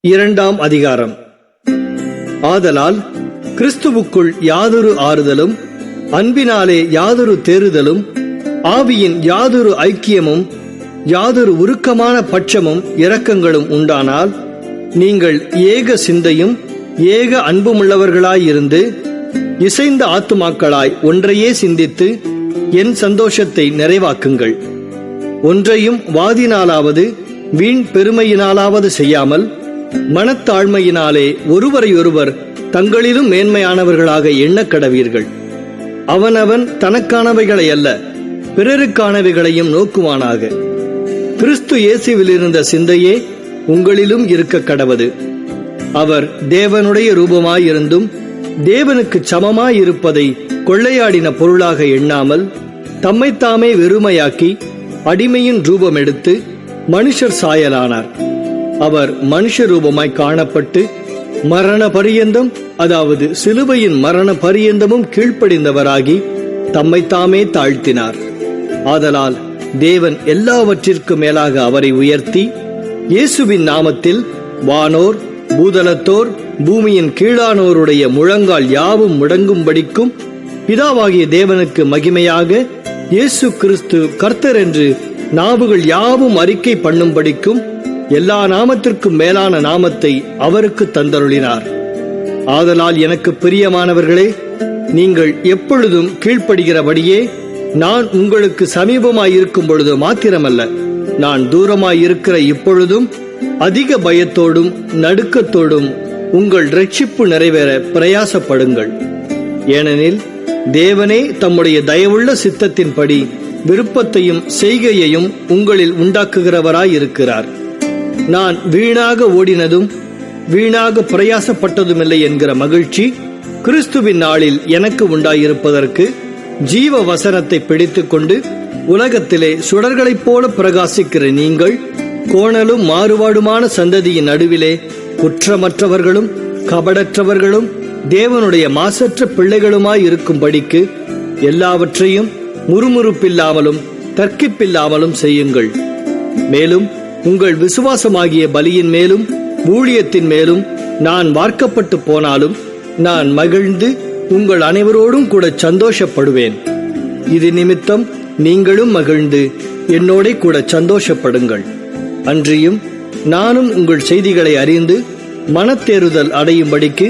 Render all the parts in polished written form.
இரண்டாம் அதிகாரம். ஆதலால் கிறிஸ்துவுக்குள் யாதொரு ஆறுதலும், அன்பினாலே யாதொரு தேறுதலும், ஆவியின் யாதொரு ஐக்கியமும், யாதொரு உருக்கமான பட்சமும் இரக்கங்களும் உண்டானால், நீங்கள் ஏக சிந்தையும் ஏக அன்புமுள்ளவர்களாயிருந்து இசைந்த ஆத்துமாக்களாய் ஒன்றையே சிந்தித்து என் சந்தோஷத்தை நிறைவாக்குங்கள். ஒன்றையும் வாதினாலாவது வீண் பெருமையினாலாவது செய்யாமல், மனத்தாழ்மையினாலே ஒருவரையொருவர் தங்களிலும் மேன்மையானவர்களாக எண்ணக் கடவீர்கள். அவனவன் தனக்கானவைகளை அல்ல, பிறருக்கானவைகளையும் நோக்குவானாக. கிறிஸ்து இயேசுவில் இருந்த சிந்தையே உங்களிலும் இருக்க கடவது. அவர் தேவனுடைய ரூபமாயிருந்தும் தேவனுக்கு சமமாயிருப்பதை கொள்ளையாடின பொருளாக எண்ணாமல், தம்மைத்தாமே வெறுமையாக்கி அடிமையின் ரூபம் எடுத்து மனுஷர் சாயலானார். அவர் மனுஷ ரூபமாய் காணப்பட்டு மரண பரியந்தம், அதாவது சிலுவையின் மரண பரியந்தமும் கீழ்ப்படிந்தவராகி தம்மைத்தாமே தாழ்த்தினார். ஆதலால் தேவன் எல்லாவற்றிற்கும் மேலாக அவரை உயர்த்தி, இயேசுவின் நாமத்தில் வானோர், பூதலத்தோர், பூமியின் கீழானோருடைய முழங்கால் யாவும் முடங்கும்படிக்கும், பிதாவாகிய தேவனுக்கு மகிமையாக இயேசு கிறிஸ்து கர்த்தர் என்று நாவுகள் யாவும் அறிக்கை பண்ணும்படிக்கும் எல்லா நாமத்திற்கும் மேலான நாமத்தை அவருக்கு தந்தருளினார். ஆதலால் எனக்கு பிரியமானவர்களே, நீங்கள் எப்பொழுதும் கீழ்ப்படுகிறபடியே நான் உங்களுக்கு சமீபமாயிருக்கும் பொழுது மாத்திரமல்ல, நான் தூரமாயிருக்கிற இப்பொழுதும் அதிக பயத்தோடும் நடுக்கத்தோடும் உங்கள் இரட்சிப்பு நிறைவேற பிரயாசப்படுங்கள். ஏனெனில் தேவனே தம்முடைய தயவுள்ள சித்தத்தின்படி விருப்பத்தையும் செய்கையையும் உங்களில் உண்டாக்குகிறவராயிருக்கிறார். நான் வீணாக ஓடினதும் வீணாக பிரயாசப்பட்டதுமில்லை என்கிற மகிழ்ச்சி கிறிஸ்துவின் நாளில் எனக்கு உண்டாயிருப்பதற்கு ஜீவ வசனத்தை பிடித்துக் கொண்டு உலகத்திலே சுடர்களைப் போல பிரகாசிக்கிற நீங்கள், கோணலும் மாறுபாடுமான சந்ததியின் நடுவிலே குற்றமற்றவர்களும் கபடற்றவர்களும் தேவனுடைய மாசற்ற பிள்ளைகளுமாயிருக்கும்படிக்கு எல்லாவற்றையும் முறுமுறுப்பில்லாமலும் தர்க்கிப்பில்லாமலும் செய்யுங்கள். மேலும் உங்கள் விசுவாசமாகிய பலியின் மேலும் ஊழியத்தின் மேலும் நான் வார்க்கப்பட்டு போனாலும் நான் மகிழ்ந்து உங்கள் அனைவரோடும் கூட சந்தோஷப்படுவேன். இது நிமித்தம் நீங்களும் மகிழ்ந்து என்னோட கூட சந்தோஷப்படுங்கள். அன்றியும் நானும் உங்கள் செய்திகளை அறிந்து மனத்தேறுதல் அடையும்படிக்கு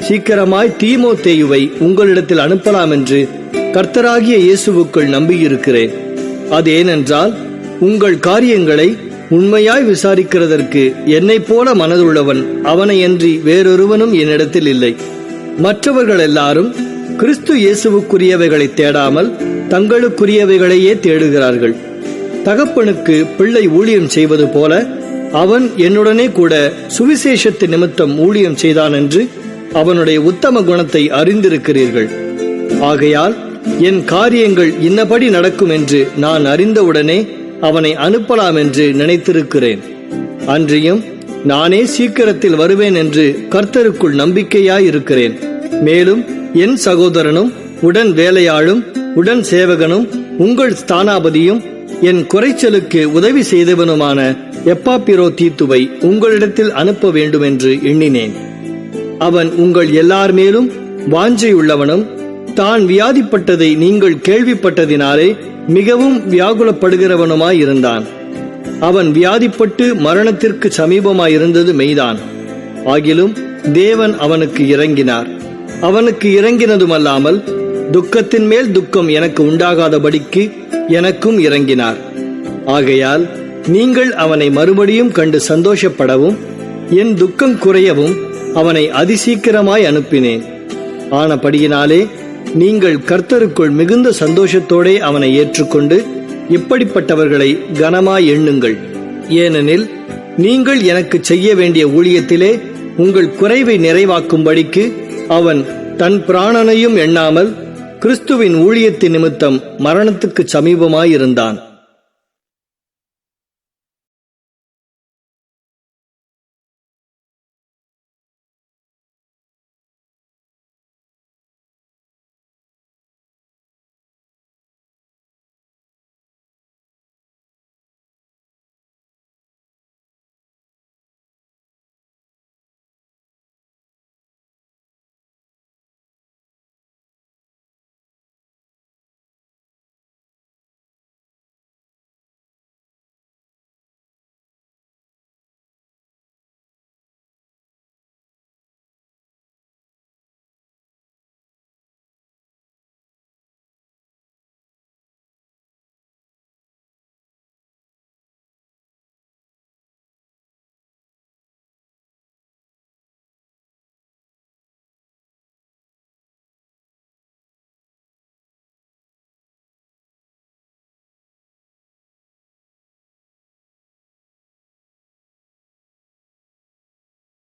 சீக்கிரமாய் தீமோத்தேயுவை உங்களிடத்தில் அனுப்பலாம் என்று கர்த்தராகிய இயேசுவுக்குள் நம்பியிருக்கிறேன். அது ஏனென்றால் உங்கள் காரியங்களை உண்மையாய் விசாரிக்கிறதற்கு என்னை போல மனதுள்ளவன் அவனையன்றி வேறொருவனும் என்னிடத்தில் இல்லை. மற்றவர்கள் எல்லாரும் கிறிஸ்து இயேசுவுக்குரியவைகளை தேடாமல் தங்களுக்குரியவைகளையே தேடுகிறார்கள். தகப்பனுக்கு பிள்ளை ஊழியம் செய்வது போல அவன் என்னுடனே கூட சுவிசேஷத்து நிமித்தம் ஊழியம் செய்தான் என்று அவனுடைய உத்தம குணத்தை அறிந்திருக்கிறீர்கள். ஆகையால் என் காரியங்கள் இன்னபடி நடக்கும் என்று நான் அறிந்தவுடனே அவனை அனுப்பலாம் என்று நினைத்திருக்கிறேன். அன்றியும் நானே சீக்கிரத்தில் வருவேன் என்று கர்த்தருக்குள் நம்பிக்கையாயிருக்கிறேன். மேலும் என் சகோதரனும் உடன் வேலையாளும் உடன் சேவகனும் உங்கள் ஸ்தானாபதியும் என் குறைச்சலுக்கு உதவி செய்தவனுமான எப்பாப்பிரோதீத்துவை உங்களிடத்தில் அனுப்ப வேண்டும் என்று எண்ணினேன். அவன் உங்கள் எல்லார் மேலும் வாஞ்சையுள்ளவனும் தான் வியாதிப்பட்டதை நீங்கள் கேள்விப்பட்டதினாலே மிகவும் வியாகுலப்படுகிறவனுமாயிருந்தான். அவன் வியாதிப்பட்டு மரணத்திற்கு சமீபமாயிருந்தது மெய்தான். ஆகிலும் தேவன் அவனுக்கு இறங்கினார். அவனுக்கு இறங்கினதுமல்லாமல் துக்கத்தின் மேல் துக்கம் எனக்கு உண்டாகாதபடிக்கு எனக்கும் இறங்கினார். ஆகையால் நீங்கள் அவனை மறுபடியும் கண்டு சந்தோஷப்படவும் என் துக்கம் குறையவும் அவனை அதிசீக்கிரமாய் அனுப்பினேன். ஆனபடியினாலே நீங்கள் கர்த்தருக்குள் மிகுந்த சந்தோஷத்தோடே அவனை ஏற்றுக்கொண்டு இப்படிப்பட்டவர்களை கனமாய் எண்ணுங்கள். ஏனெனில் நீங்கள் எனக்கு செய்ய வேண்டிய ஊழியத்திலே உங்கள் குறைவை நிறைவாக்கும்படிக்கு அவன் தன் பிராணனையும் எண்ணாமல் கிறிஸ்துவின் ஊழியத்தின் நிமித்தம் மரணத்துக்கு சமீபமாயிருந்தான்.